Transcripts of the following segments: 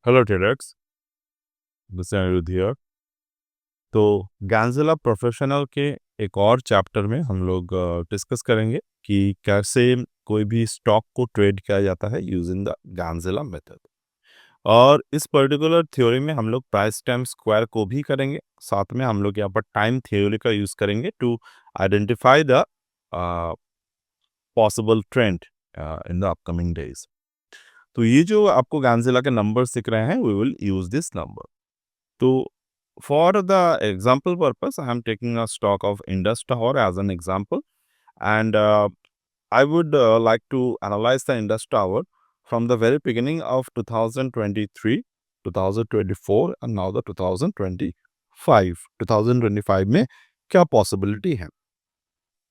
Hello traders, this is Aniruddh here. तो Gannzilla professional के एक और चैप्टर में हम लोग डिस्कस करेंगे कि कैसे कोई भी स्टॉक को ट्रेड किया जाता है यूजिंग द गैंजिला मेथड। और इस पर्टिकुलर थ्योरी में हम लोग प्राइस टाइम स्क्वायर को भी करेंगे, साथ में हम लोग यहाँ पर टाइम थ्योरी का यूज करेंगे to identify the possible trend in the upcoming days. तो ये जो आपको गैंजिला के नंबर दिख रहे हैं, we will use this number. तो for the example purpose, I am taking a stock of Indus Tower as an example, and I would like to analyze the Indus Tower from the very beginning of 2023, 2024, and now the 2025. 2025 में क्या possibility है?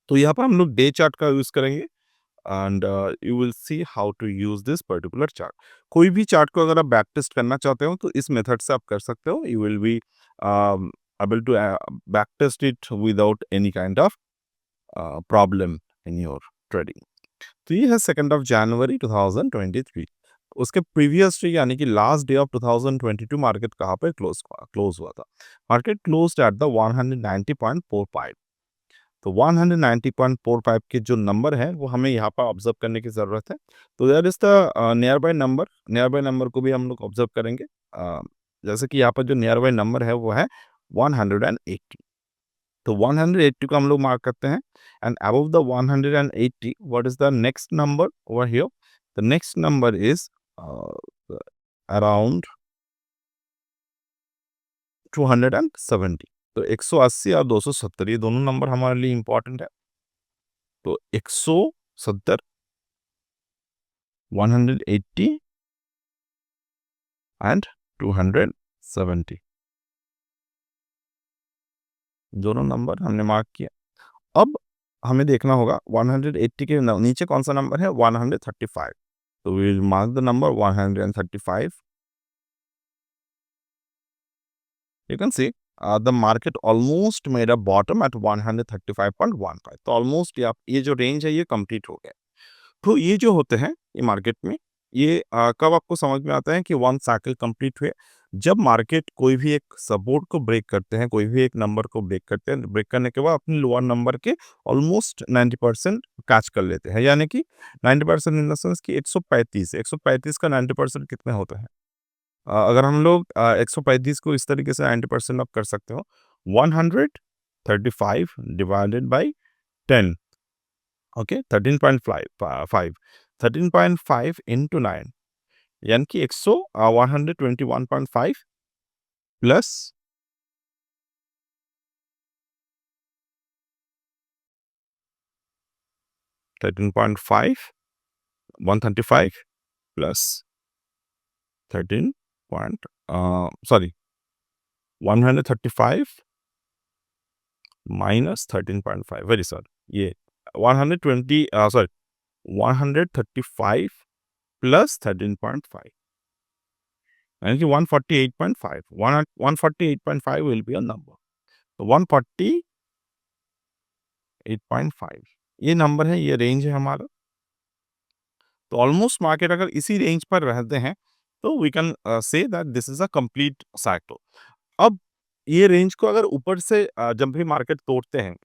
तो यहाँ पर हम लोग day chart का use करेंगे and you will see how to use this particular chart. कोई भी चार्ट को अगर आप बैक टेस्ट करना चाहते हो तो इस मेथड से आप कर सकते हो। You will be able to backtest it without any kind of problem in your trading. तो ये है 2 जनवरी 2023। उसके प्रीवियस डे यानी कि लास्ट डे ऑफ 2022 मार्केट कहाँ पे क्लोज हुआ था? Market closed at the 190.45। तो 190.45 के जो नंबर है वो हमें यहाँ पर ऑब्जर्व करने की ज़रूरत है। तो there is the nearby number को भी हम लोग ऑब्जर्व करेंगे। जैसे कि यहाँ पर जो नियर बाय नंबर है वो है 180। तो 180 को हम लोग मार्क करते हैं and above the 180 what is the next number over here? The next number is around 270। तो 180 और 270 ये दोनों नंबर हमारे लिए इम्पोर्टेंट है। तो 170, 180 एंड 270 दोनों नंबर हमने मार्क किया। अब हमें देखना होगा 180 के नीचे कौन सा नंबर है? 135। तो we will mark the number 135। You can see the market almost made a bottom at 135.15। तो ऑलमोस्ट ये जो रेंज है ये कंप्लीट हो गया। तो ये जो होते हैं ये मार्केट में ये कब आपको समझ में आता है कि वन साइकिल कंप्लीट हुए? जब मार्केट कोई भी एक सपोर्ट को ब्रेक करते हैं, कोई भी एक नंबर को ब्रेक करते हैं, ब्रेक करने के बाद अपने लोअर नंबर के ऑलमोस्ट 90% कैच कर लेते हैं, यानी कि 90% इन द सेंस कि 135 का 90% कितने होते हैं? अगर हम लोग 135 को इस तरीके से 90% आप कर सकते हो, 135 डिवाइडेड बाई 10, ओके 13.5 इंटू 9 यानी कि 121.5 plus 13.5, 135 plus 13 point sorry 135 minus 13.5, very sorry, ये 120 सॉरी 135 प्लस 13.5 यानी कि 148.5। 148.5 विल बी अ नंबर। तो 148.5 ये नंबर है, ये रेंज है हमारा। तो ऑलमोस्ट मार्केट अगर इसी रेंज पर रहते हैं तो we can say that this is a complete cycle. अब ये रेंज को अगर ऊपर से जब भी मार्केट तोड़ते हैं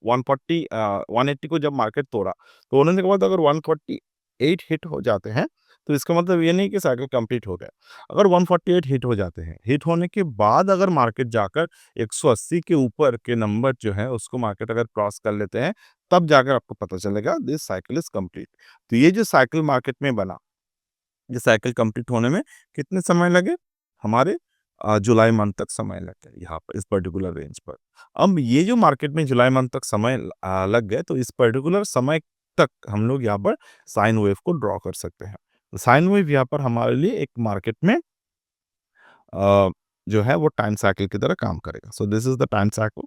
140 180 को जब मार्केट तोड़ा, तोड़ने के बाद अगर 148 हिट हो जाते हैं तो इसका मतलब ये नहीं कि साइकिल कंप्लीट हो गया। अगर 148 हिट हो जाते हैं, हिट होने के बाद अगर मार्केट जाकर 180 के ऊपर के नंबर जो है उसको मार्केट अगर क्रॉस कर लेते हैं, तब जाकर आपको पता चलेगा दिस साइकिल इज कंप्लीट। तो ये जो साइकिल मार्केट में बना, ये साइकिल कंप्लीट होने में कितने समय लगे? हमारे जुलाई मंथ तक समय लग गया यहाँ पर इस पर्टिकुलर रेंज पर। अब ये जो मार्केट में जुलाई मंथ तक समय लग गए तो इस पर्टिकुलर समय तक हम लोग यहाँ पर साइन वेव को ड्रॉ कर सकते हैं। तो साइन वेव यहाँ पर हमारे लिए एक मार्केट में जो है वो टाइम साइकिल की तरह काम करेगा। सो this is the time cycle.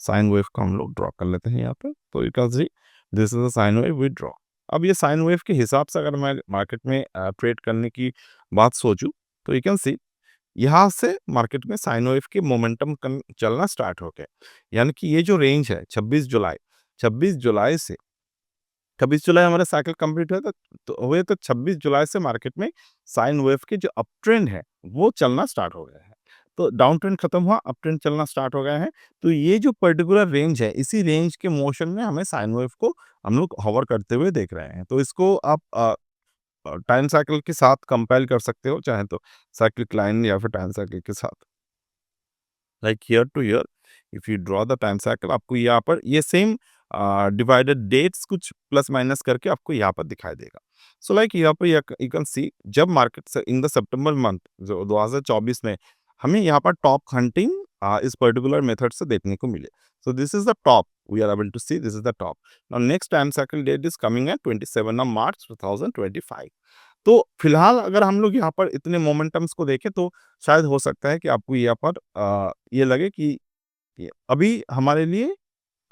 Sine wave को हम लोग ड्रॉ कर लेते हैं यहाँ पे। तो you can see this is the sine wave we draw. अब ये साइन वेव के हिसाब से अगर मैं मार्केट में ट्रेड करने की बात सोचूं तो यू कैन सी यहाँ से मार्केट में साइन वेव के मोमेंटम चलना स्टार्ट हो गया। यानी कि ये जो रेंज है 26 जुलाई, 26 जुलाई से 26 जुलाई हमारा साइकिल कंप्लीट हुआ था, तो हुए तो 26 जुलाई से मार्केट में साइन वेव के जो अप ट्रेंड है, वो चलना स्टार्ट हो गया है। तो डाउन ट्रेंड खत्म हुआ, अप ट्रेंड चलना स्टार्ट हो गया है। तो ये जो पर्टिकुलर रेंज है, इसी रेंज के मोशन में हमें साइन वेव को हम लोग हॉवर करते हुए देख रहे हैं। तो इसको आप टाइम साइकिल के साथ कंपेयर कर सकते हो, चाहे तो साइक्लिक लाइन या फिर टाइम साइकिल के साथ। Like year two year if you draw the time cycle, आपको यहाँ पर ये सेम डिवाइडेड डेट्स कुछ प्लस माइनस करके आपको यहाँ पर दिखाई देगा। सो लाइक यहाँ पर यू कैन सी, जब मार्केट से इन द सितंबर मंथ जो 2024 में हमें यहाँ पर टॉप हंटिंग इस पर्टिकुलर मेथड से देखने को मिले। So this is the top, we are able to see this is the top. Now next time cycle date is coming at 27 of March 2025। तो फिलहाल अगर हम लोग यहाँ पर इतने मोमेंटम्स को देखें, तो शायद हो सकता है कि आपको यहाँ पर ये लगे कि अभी हमारे लिए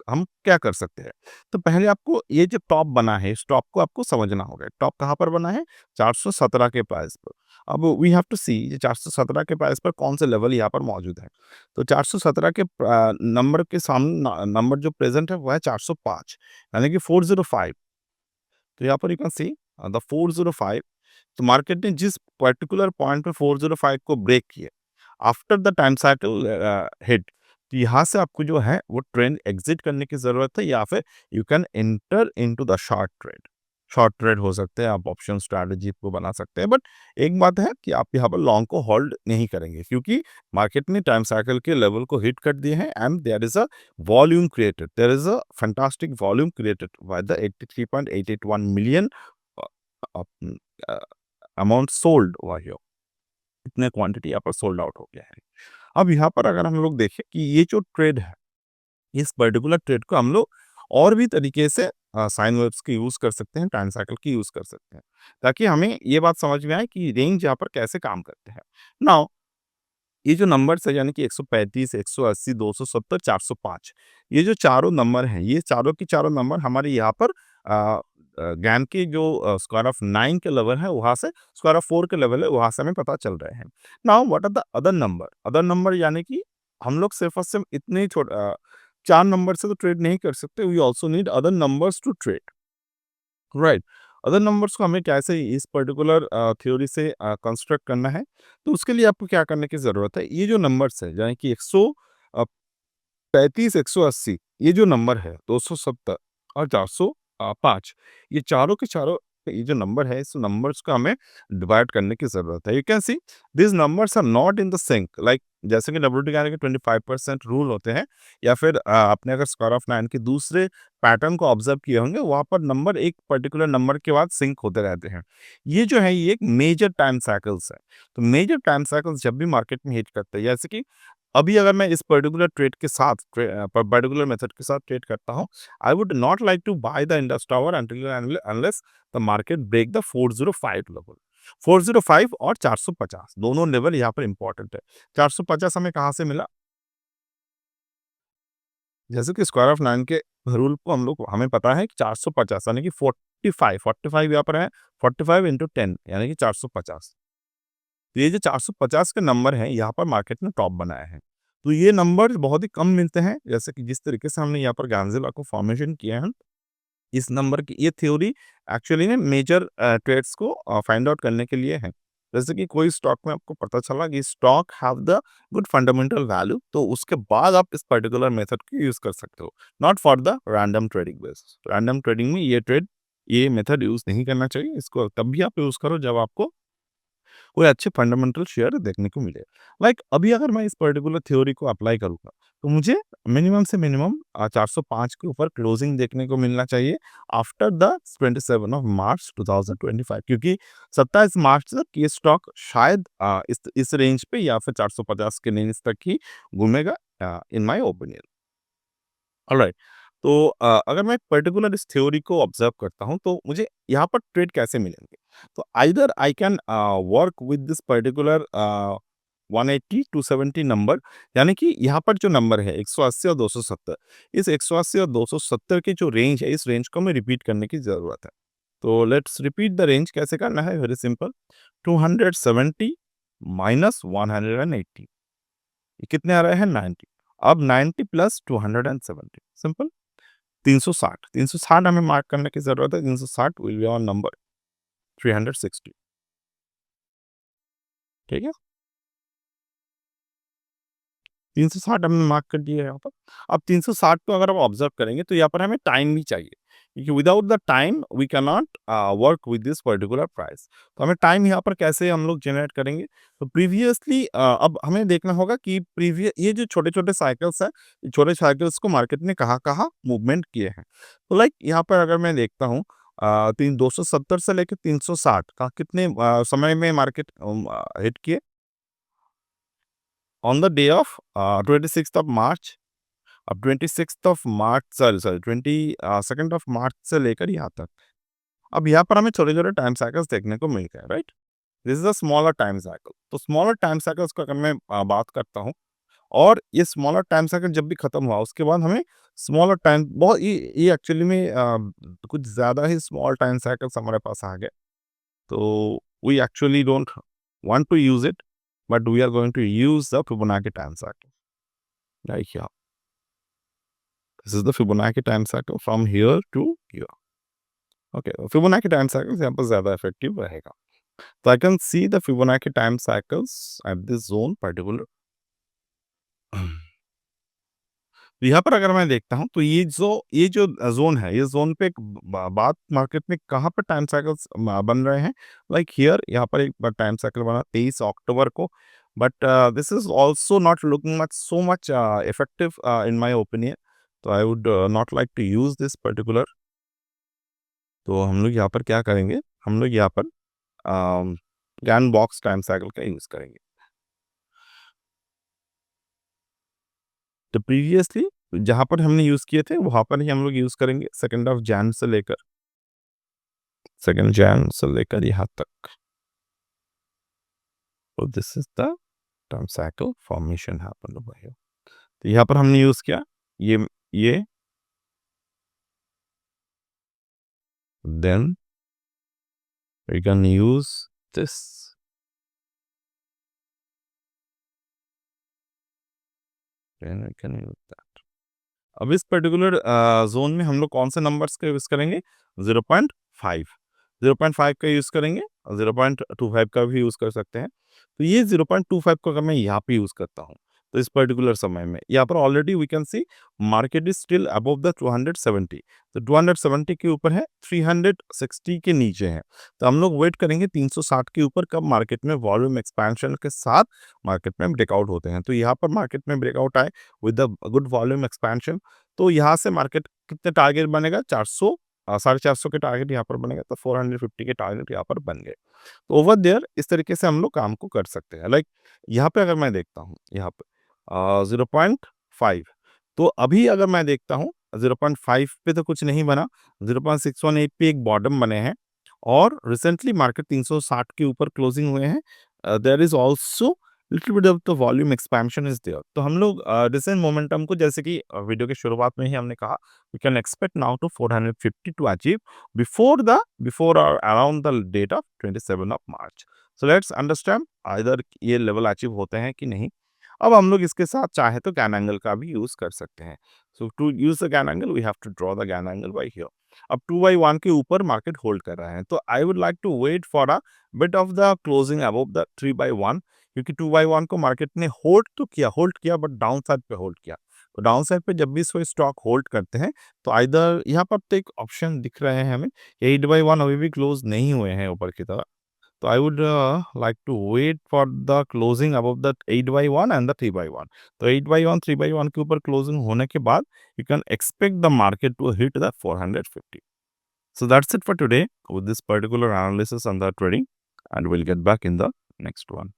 हम क्या कर सकते हैं। तो पहले आपको ये जो टॉप बना है, इस टॉप को आपको समझना होगा। टॉप कहाँ पर बना है? 417 के प्राइस पर। अब वी हैव टू सी ये 417 के प्राइस पर कौन से लेवल यहाँ पर मौजूद है। तो 417 के नंबर के सामने नंबर जो प्रेजेंट है वो है 405, यानी कि 405। तो यहाँ पर यू कैन सी द 405। तो मार्केट ने जिस पर्टिकुलर पॉइंट पे 405 को ब्रेक किया, after the time cycle hit, तो यहाँ से आपको जो है वो ट्रेंड एग्जिट करने की ज़रूरत है, या फिर you can enter into the short trade. Short trade हो सकते हैं, आप ऑप्शन स्ट्रैटेजी को बना सकते हैं, बट एक बात है कि आप यहाँ पर लॉन्ग को होल्ड नहीं करेंगे, क्योंकि मार्केट ने टाइम साइकिल के लेवल को हिट कर दिए हैं and there is a volume created, there is a fantastic volume created by the 83.881 million amount sold हुआ है। इतने क्वांटिटी यहाँ पर सोल्ड आउट हो गया है। अब यहाँ पर अगर हम लोग देखें कि ये जो ट्रेड है, इस पर्टिकुलर ट्रेड को हम लोग और भी तरीके से साइन वेव्स की यूज़ कर सकते हैं, टाइम साइकिल की यूज़ कर सकते हैं, ताकि हमें ये बात समझ में आए कि रेंज यहाँ पर कैसे काम करते हैं। नाउ ये जो नंबर्स है, यानी कि 135, 180, 270, 405, ये जो चारों नंबर हैं, ये चारों के चारों नंबर हमारे यहाँ पर ज्ञान के जो स्क्वायर ऑफ 9 के लेवल है, वहाँ से स्क्वायर ऑफ 4 के लेवल है, वहाँ से हमें पता चल रहे हैं। Now what are the other number? Other number यानी कि हम लोग सिर्फ और सिर्फ इतने ही 4 नंबर से तो ट्रेड नहीं कर सकते, we also need other numbers to trade, right. Other numbers को हमें कैसे इस पर्टिकुलर थ्योरी से कंस्ट्रक्ट करना है, तो उसके लिए आपको क्या करने की ज़रूरत है, ये जो नंबर्स है, यानी कि 135, 180, ये जो नंबर है 270 और 405, ये चारों के चारों, ये जो नंबर है, इस नंबर्स को हमें डिवाइड करने की ज़रूरत है। You can see this numbers are not in the sync, like जैसे कि डब्ल्यूटी के 25% रूल होते हैं, या फिर आपने अगर स्क्वायर ऑफ 9 के दूसरे पैटर्न को ऑब्जर्व किए होंगे, वहाँ पर नंबर एक पर्टिकुलर नंबर के बाद सिंक होते रहते हैं। ये जो है, ये एक मेजर टाइम साइकिल्स है। तो मेजर टाइम साइकिल्स जब भी मार्केट में हिट करते हैं, जैसे कि अभी अगर मैं इस पर्टिकुलर ट्रेड के साथ पर्टिकुलर मेथड के साथ ट्रेड करता हूँ, I would not like to buy the Indus tower until unless the market break the 405 level. 405 और 450 दोनों लेवल यहाँ पर इंपॉर्टेंट है। 450 हमें कहाँ से मिला? जैसे कि स्क्वायर ऑफ 9 के रूल को हम लोग, हमें पता है कि 450 यानी कि 45 यहाँ पर है, 45 इंटू 10 यानी कि 450। तो ये जो 450 के नंबर हैं, यहाँ पर मार्केट ने टॉप बनाया है। तो ये नंबर बहुत ही कम मिलते हैं, जैसे कि जिस तरीके से हमने यहाँ पर गैंज़ेला को फॉर्मेशन किया है, इस नंबर की ये थ्योरी एक्चुअली में मेजर ट्रेड्स को फाइंड आउट करने के लिए है। जैसे कि कोई स्टॉक में आपको पता चला कि stock have the good fundamental value, तो उसके बाद आप इस पर्टिकुलर मेथड को यूज़ कर सकते हो, not for the random trading base. Random trading में ये मेथड यूज़ नहीं करना चाहिए। इसको तब भी आप यूज़ करो जब आपको कोई अच्छे फंडामेंटल शेयर देखने को मिले। लाइक अभी अगर मैं इस पर्टिकुलर थ्योरी को अप्लाई करूँगा, तो मुझे मिनिमम से मिनिमम 405 के ऊपर क्लोजिंग देखने को मिलना चाहिए आफ्टर द 27 ऑफ मार्च 2025, क्योंकि 27 मार्च तक ये स्टॉक शायद इस रेंज पे या फिर 450 के रेंज तक ही घूमेगा, इन माय ओपिनियन। ऑलराइट। तो अगर मैं पर्टिकुलर इस थ्योरी को ऑब्जर्व करता हूँ, तो मुझे यहाँ पर ट्रेड कैसे मिलेंगे? तो either I can work with this particular 180 270 number, यानी कि यहाँ पर जो नंबर है 180 और 270, इस 180 और 270 की जो रेंज है, इस रेंज को हमें रिपीट करने की ज़रूरत है। तो लेट्स रिपीट द रेंज। कैसे करना है? Very simple. 270 माइनस 180, ये कितने आ रहे हैं? 90। अब 90 प्लस 270, सिंपल। 360 हमें मार्क करने की ज़रूरत है। 360 विल बी आवर नंबर 360, ठीक है? 360 हमने मार्क कर दिया यहाँ पर। अब 360 को अगर आप ऑब्ज़र्व करेंगे तो यहाँ पर हमें टाइम भी चाहिए, क्योंकि without the time we can not work with this particular price. तो हमें टाइम यहाँ पर कैसे हम लोग जनरेट करेंगे? तो प्रीवियसली अब हमें देखना होगा कि ये जो छोटे-छोटे साइकिल्स हैं, छोटे साइकिल्स को मार्केट ने कहाँ-कहाँ मूवमेंट किए हैं। तो लाइक यहाँ पर अगर मैं देखता हूँ 270 से लेके 360 का कितने समय में मार्केट हिट किए? On the day of 26th of March. अब 26th of March sorry 22nd of March से लेकर यहाँ तक। अब यहाँ पर हमें छोटे-छोटे टाइम साइकिल्स देखने को मिल गए, right? This is a smaller time cycle. तो स्मॉलर टाइम साइकिल्स को अगर मैं बात करता हूँ और ये स्मॉलर टाइम साइकिल जब भी खत्म हुआ उसके बाद हमें स्मॉलर टाइम बहुत ये एक्चुअली में कुछ ज़्यादा ही स्मॉल टाइम साइकिल्स हमारे पास आ गए। तो we actually don't want to use it, but we are going to use the Fibonacci time cycle, like here. This is the Fibonacci time cycle from here to here. Okay, Fibonacci time cycles यहाँ पर ज़्यादा effective रहेगा. So I can see the Fibonacci time cycles at this zone particular. तो यहाँ पर अगर मैं देखता हूँ तो ये जो ज़ोन है, ये ज़ोन पे एक बात मार्केट में कहाँ पर टाइम साइकिल्स बन रहे हैं, लाइक हियर यहाँ पर एक टाइम साइकिल बना 23 अक्टूबर को, but this is also not looking much so much effective in my opinion. तो I would not like to use this particular. तो हम लोग यहाँ पर क्या करेंगे, हम लोग यहाँ पर गैन बॉक्स टाइम साइकिल का यूज करेंगे। तो प्रीवियसली जहाँ पर हमने यूज किए थे वहां पर ही हम लोग यूज करेंगे 2nd ऑफ जैन से लेकर 2nd जैन से लेकर यहाँ तक। तो this is the time cycle formation happened over here. तो यहाँ पर हमने यूज किया ये then we can use this, then we can use that. अब इस पर्टिकुलर जोन में हम लोग कौन से नंबर्स का यूज करेंगे? 0.5 0.5 का यूज करेंगे और 0.25 का भी यूज कर सकते हैं। तो ये 0.25 को अगर मैं यहाँ पे यूज करता हूँ तो इस पर्टिकुलर समय में यहाँ पर already we can see market is still above the 270। तो 270 के ऊपर है, 360 के नीचे है। तो हम लोग वेट करेंगे 360 के ऊपर कब मार्केट में वॉल्यूम एक्सपेंशन के साथ मार्केट में ब्रेकआउट होते हैं। तो यहाँ पर मार्केट में ब्रेकआउट आए with the good volume expansion, तो यहाँ से मार्केट कितने टारगेट बनेगा? 400 450 के टारगेट यहाँ पर बनेगा, तो 450 के टारगेट यहाँ पर बन गए। तो ओवर देयर इस तरीके से हम लोग काम को कर सकते हैं। लाइक यहाँ पे अगर मैं देखता हूँ यहाँ पे 0.5, तो अभी अगर मैं देखता हूँ 0.5 पे तो कुछ नहीं बना, 0.618 पे एक बॉटम बने हैं और रिसेंटली मार्केट 360 के ऊपर क्लोजिंग हुए हैं। There is also little bit of the volume expansion is there. तो हम लोग रिसेंट मोमेंटम को, जैसे कि वीडियो के शुरुआत में ही हमने कहा, we can expect now to 450 to achieve before or around the date of 27 of March. So let's understand either ये लेवल अचीव होते हैं कि नहीं। अब हम लोग इसके साथ चाहे तो गैन एंगल का भी यूज कर सकते हैं। So to use the gain angle we have to draw the gain angle by here. अब 2/1 के ऊपर मार्केट होल्ड कर रहा है, तो I would like to wait for a bit of the closing above the 3/1, क्योंकि 2/1 को मार्केट ने होल्ड किया बट डाउन साइड पे होल्ड किया। तो डाउन साइड पे जब भी कोई स्टॉक होल्ड करते हैं तो आइदर यहाँ पर तो एक ऑप्शन दिख रहे हैं हमें, 8/1 अभी भी क्लोज नहीं हुए हैं ऊपर की तरफ। तो I would like to wait for the closing above the 8/1 and the 3/1। तो 8/1 3/1 के ऊपर क्लोजिंग होने के बाद you can expect the market to hit the 450। So that's it for today with this particular analysis on the trading, and we'll get back in the next one.